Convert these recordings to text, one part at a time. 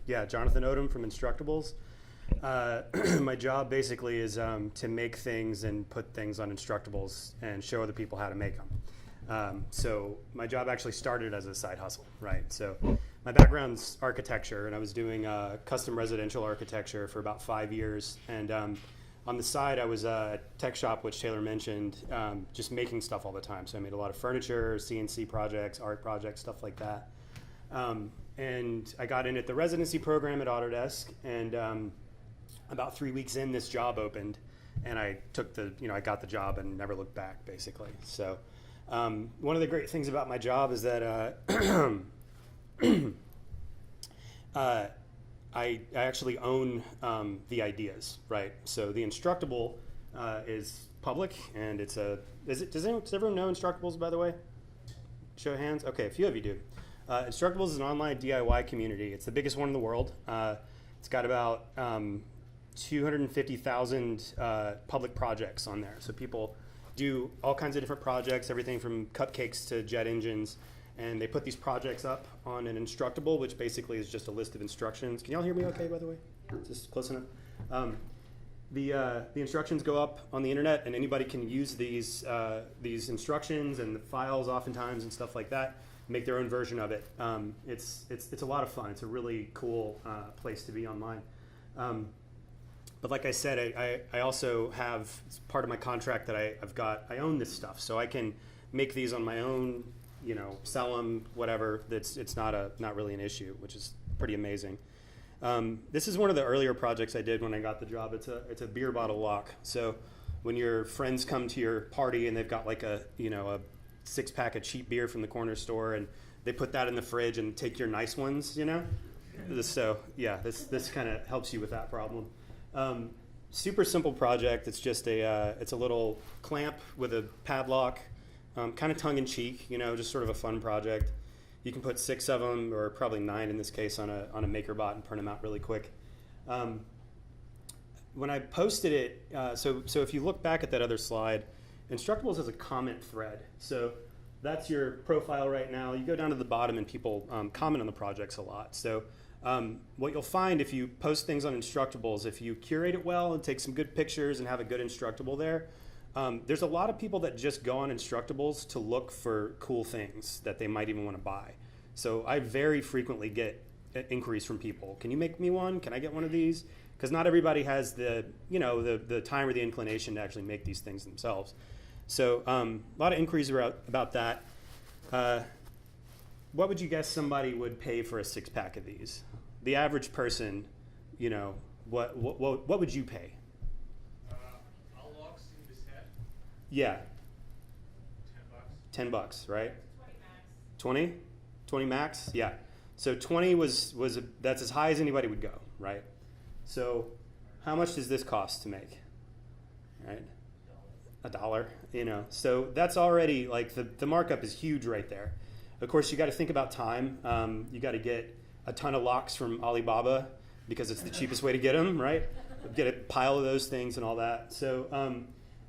Yeah, Jonathan Odom from Instructables. My job basically is to make things and put things on Instructables and show other people how to make them. So my job actually started as a side hustle, right? So my background's architecture, and I was doing custom residential architecture for about 5 years. And on the side, I was a tech shop, which Taylor mentioned, just making stuff all the time. So I made a lot of furniture, CNC projects, art projects, stuff like that. And I got in at the residency program at Autodesk, and about 3 weeks in, this job opened, and I took I got the job and never looked back, basically. So one of the great things about my job is that I actually own the ideas, right? So the Instructable is public, and does everyone know Instructables, by the way? Show of hands. Okay, a few of you do. Instructables is an online DIY community. It's the biggest one in the world. It's got about 250,000 public projects on there. So people do all kinds of different projects, everything from cupcakes to jet engines. And they put these projects up on an Instructable, which basically is just a list of instructions. Can y'all hear me okay, by the way? Just close enough? The instructions go up on the internet, and anybody can use these instructions and the files oftentimes and stuff like that, make their own version of it. It's a lot of fun. It's a really cool place to be online. But like I said, I also have, it's part of my contract that I own this stuff, so I can make these on my own, sell them, whatever. It's not really an issue, which is pretty amazing. This is one of the earlier projects I did when I got the job. It's a beer bottle lock. So when your friends come to your party and they've got like a 6-pack of cheap beer from the corner store, and they put that in the fridge and take your nice ones, So yeah, this kind of helps you with that problem. Super simple project. It's just it's a little clamp with a padlock, kind of tongue-in-cheek, just sort of a fun project. You can put 6 of them, or probably 9 in this case, on a MakerBot and print them out really quick. When I posted it, so if you look back at that other slide, Instructables has a comment thread. So that's your profile right now. You go down to the bottom, and people comment on the projects a lot. So what you'll find if you post things on Instructables, if you curate it well and take some good pictures and have a good Instructable there, there's a lot of people that just go on Instructables to look for cool things that they might even want to buy. So I very frequently get inquiries from people. Can you make me one? Can I get one of these? Because not everybody has the time or the inclination to actually make these things themselves. So a lot of inquiries about that. What would you guess somebody would pay for a 6-pack of these? The average person, what would you pay? All locks in this head. Yeah. $10. $10, right? 20 max. 20? 20 max? Yeah. So 20 that's as high as anybody would go, right? So how much does this cost to make? Right? $1, So that's already, like, the markup is huge right there. Of course, you got to think about time. You got to get a ton of locks from Alibaba because it's the cheapest way to get them, right? Get a pile of those things and all that. So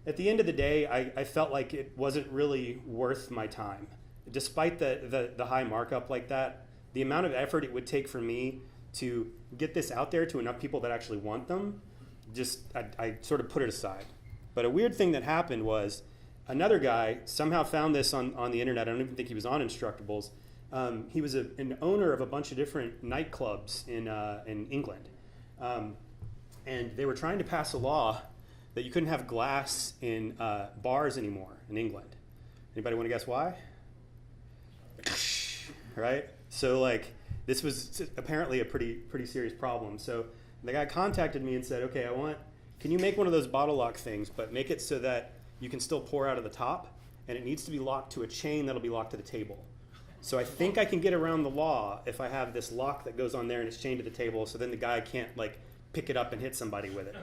at the end of the day, I felt like it wasn't really worth my time. Despite the high markup like that, the amount of effort it would take for me to get this out there to enough people that actually want them, I sort of put it aside. But a weird thing that happened was another guy somehow found this on the internet. I don't even think he was on Instructables. He was an owner of a bunch of different nightclubs in England. And they were trying to pass a law that you couldn't have glass in bars anymore in England. Anybody want to guess why? Right? So this was apparently a pretty serious problem. So the guy contacted me and said, okay, can you make one of those bottle lock things, but make it so that you can still pour out of the top, and it needs to be locked to a chain that'll be locked to the table. So I think I can get around the law if I have this lock that goes on there and it's chained to the table, so then the guy can't pick it up and hit somebody with it.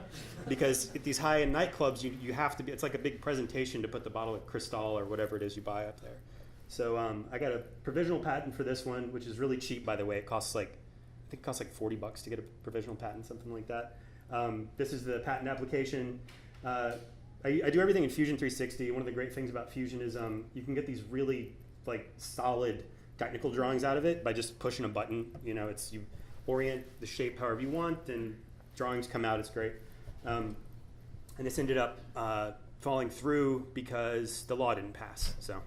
Because at these high-end nightclubs, you have to be, it's like a big presentation to put the bottle of Cristal or whatever it is you buy up there. So I got a provisional patent for this one, which is really cheap, by the way. It costs I think it costs $40 to get a provisional patent, something like that. This is the patent application. I do everything in Fusion 360. One of the great things about Fusion is you can get these really solid technical drawings out of it by just pushing a button. You know, you orient the shape however you want, and drawings come out. It's great. And this ended up falling through because the law didn't pass. So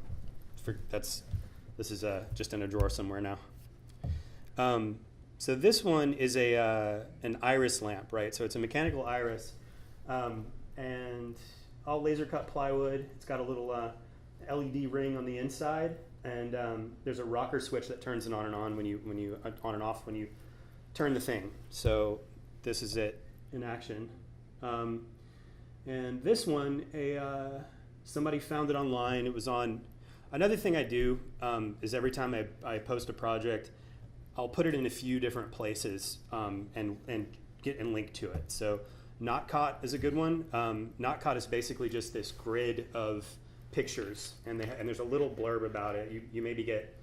this is just in a drawer somewhere now. So this one is an iris lamp, right? So it's a mechanical iris, and all laser cut plywood. It's got a little LED ring on the inside, and there's a rocker switch that turns it on and on when you on and off when you turn the thing. So this is it in action. And this one, somebody found it online. It was on. Another thing I do is every time I post a project, I'll put it in a few different places and link to it. So Not Caught is a good one. Not Caught is basically just this grid of pictures, and there's a little blurb about it. You maybe get,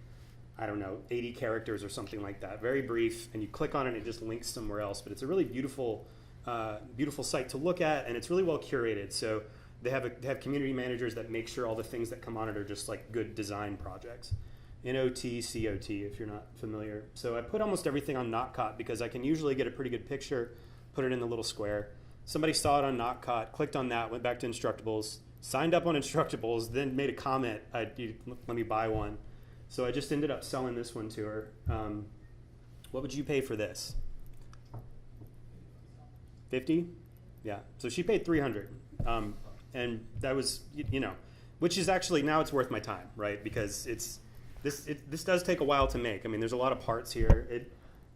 I don't know, 80 characters or something like that. Very brief, and you click on it and it just links somewhere else. But it's a really beautiful site to look at, and it's really well curated. So they have community managers that make sure all the things that come on it are just like good design projects. NOTCOT, if you're not familiar. So I put almost everything on Not Caught because I can usually get a pretty good picture, put it in the little square. Somebody saw it on Not Caught, clicked on that, went back to Instructables, signed up on Instructables, then made a comment, let me buy one. So I just ended up selling this one to her. What would you pay for this? 50? Yeah, so she paid 300. And that was, which is actually, now it's worth my time, right? Because this does take a while to make. I mean, there's a lot of parts here.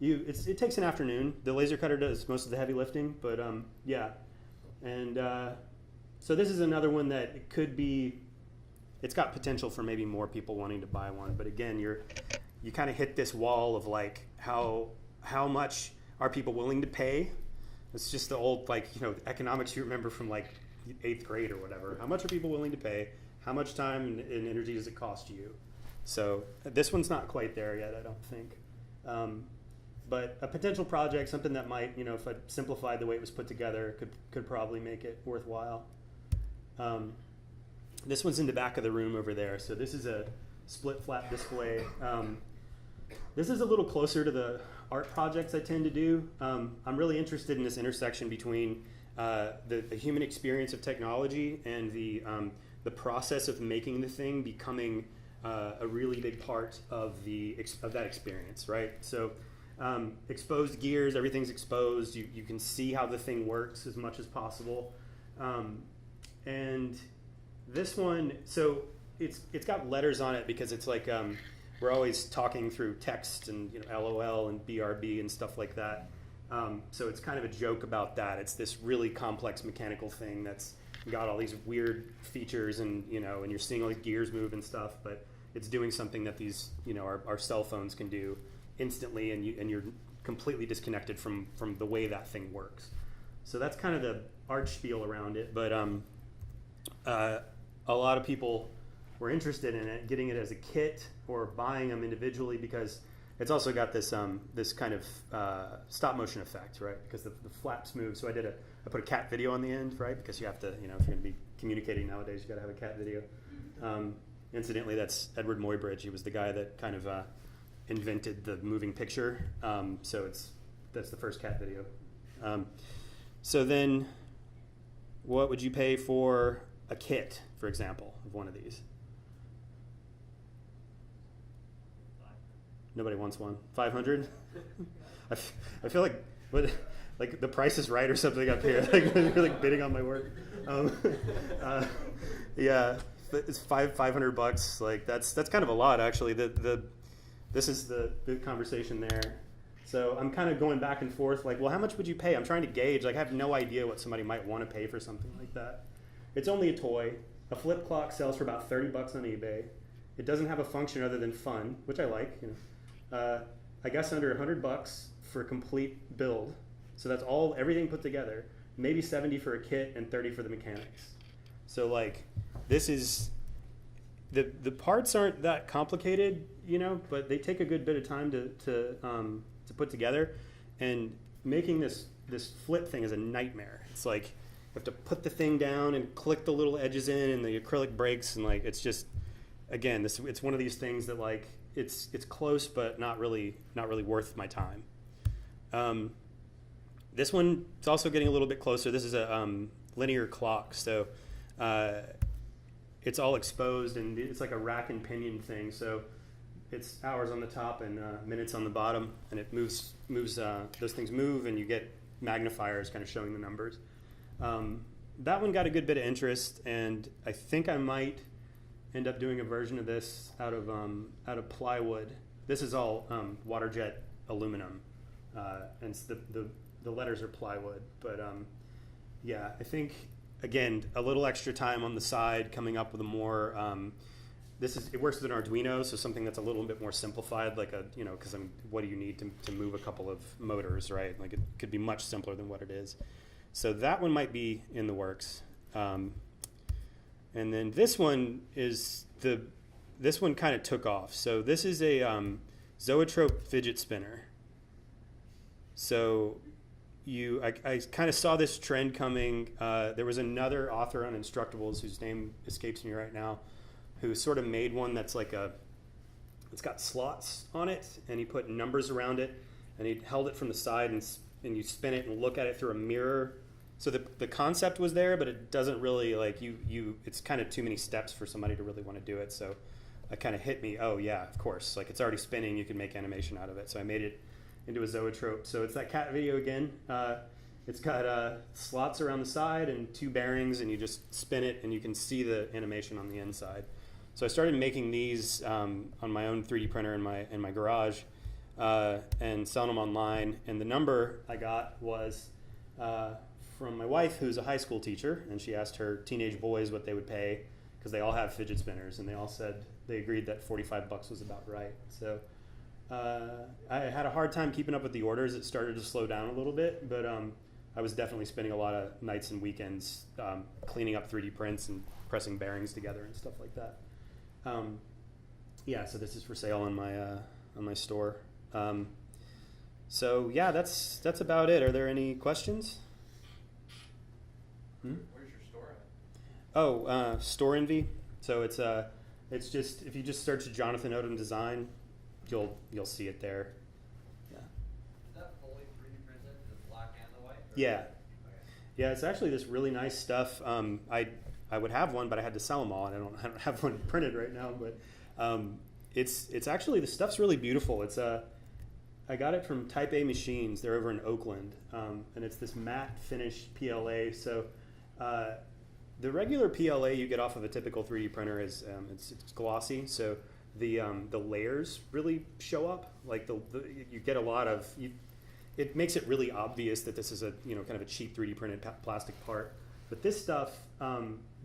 It takes an afternoon. The laser cutter does most of the heavy lifting, but yeah. And so this is another one that it could be. It's got potential for maybe more people wanting to buy one, but again, you kind of hit this wall of like how much are people willing to pay? It's just the old economics you remember from like 8th grade or whatever. How much are people willing to pay? How much time and energy does it cost you? So this one's not quite there yet, I don't think. But a potential project, something that might, if I simplified the way it was put together, could probably make it worthwhile. This one's in the back of the room over there. So this is a split flap display. This is a little closer to the art projects I tend to do. I'm really interested in this intersection between the human experience of technology and the process of making the thing becoming a really big part of that experience, right? So exposed gears, everything's exposed. You can see how the thing works as much as possible. And this one, so it's got letters on it because it's like we're always talking through text and LOL and BRB and stuff like that. So it's kind of a joke about that. It's this really complex mechanical thing that's got all these weird features and and you're seeing all these gears move and stuff, but it's doing something that these our cell phones can do instantly, and you're completely disconnected from the way that thing works. So that's kind of the art spiel around it, but a lot of people were interested in it, getting it as a kit or buying them individually because it's also got this this kind of stop motion effect, right? Because the flaps move. So I put a cat video on the end, right? Because you have to, if you're going to be communicating nowadays, you got to have a cat video. Incidentally, that's Edward Muybridge. He was the guy that kind of invented the moving picture. So that's the first cat video. So then, what would you pay for a kit, for example, of one of these? Nobody wants one. 500? I feel like the Price is Right or something up here. Like you're like bidding on my work. Yeah, it's $500. Like that's kind of a lot actually. This is the conversation there. So I'm kind of going back and forth. Like, well, how much would you pay? I'm trying to gauge. Like, I have no idea what somebody might want to pay for something like that. It's only a toy. A flip clock sells for about $30 on eBay. It doesn't have a function other than fun, which I like. I guess under $100 for a complete build. So that's everything put together. Maybe 70 for a kit and 30 for the mechanics. So like, this is the parts aren't that complicated, but they take a good bit of time to put together. And making this flip thing is a nightmare. It's like you have to put the thing down and click the little edges in, and the acrylic breaks, and like it's just again, it's one of these things that like it's close, but not really worth my time. This one, it's also getting a little bit closer. This is a linear clock, so it's all exposed, and it's like a rack and pinion thing. So it's hours on the top and minutes on the bottom, and it moves. Those things move, and you get magnifiers kind of showing the numbers. That one got a good bit of interest, and I think I might end up doing a version of this out of plywood. This is all water jet aluminum, and the letters are plywood. But yeah, I think again a little extra time on the side, coming up with a more. It works with an Arduino, so something that's a little bit more simplified, like because what do you need to move a couple of motors, right? Like it could be much simpler than what it is. So that one might be in the works. And then this one this one kind of took off. So this is a zoetrope fidget spinner. So I kind of saw this trend coming. There was another author on Instructables whose name escapes me right now, who sort of made one that's like it's got slots on it, and he put numbers around it, and he held it from the side, and you spin it and look at it through a mirror. So the concept was there, but it doesn't really like it's kind of too many steps for somebody to really want to do it. So it kind of hit me, oh yeah, of course, like it's already spinning, you can make animation out of it. So I made it into a zoetrope. So it's that cat video again. It's got slots around the side and two bearings, and you just spin it and you can see the animation on the inside. So I started making these on my own 3D printer in my garage and selling them online. And the number I got was from my wife, who's a high school teacher, and she asked her teenage boys what they would pay because they all have fidget spinners, and they all said they agreed that $45 was about right. So I had a hard time keeping up with the orders. It started to slow down a little bit, but I was definitely spending a lot of nights and weekends cleaning up 3D prints and pressing bearings together and stuff like that. Yeah, so this is for sale on my store. So yeah, that's about it. Are there any questions? Where's your store at? Oh, Store Envy. So it's just if you just search Jonathan Odom Design, you'll see it there. Yeah. Is that fully 3D printed, the black and the white? Yeah. Okay. Yeah, it's actually this really nice stuff. I would have one, but I had to sell them all, and I don't have one printed right now. But it's actually, the stuff's really beautiful. It's I got it from Type A Machines. They're over in Oakland, and it's this matte finish PLA. So the regular PLA you get off of a typical 3D printer is it's glossy. So the layers really show up. Like you get a lot of it makes it really obvious that this is a kind of a cheap 3D printed plastic part. But this stuff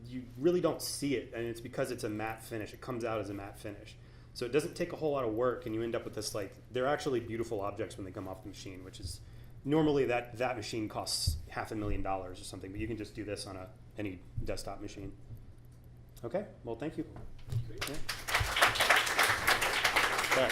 you really don't see it, and it's because it's a matte finish. It comes out as a matte finish. So it doesn't take a whole lot of work, and you end up with this, like, they're actually beautiful objects when they come off the machine, which is normally that machine costs $500,000 or something, but you can just do this on any desktop machine. Okay, well, thank you. Yeah.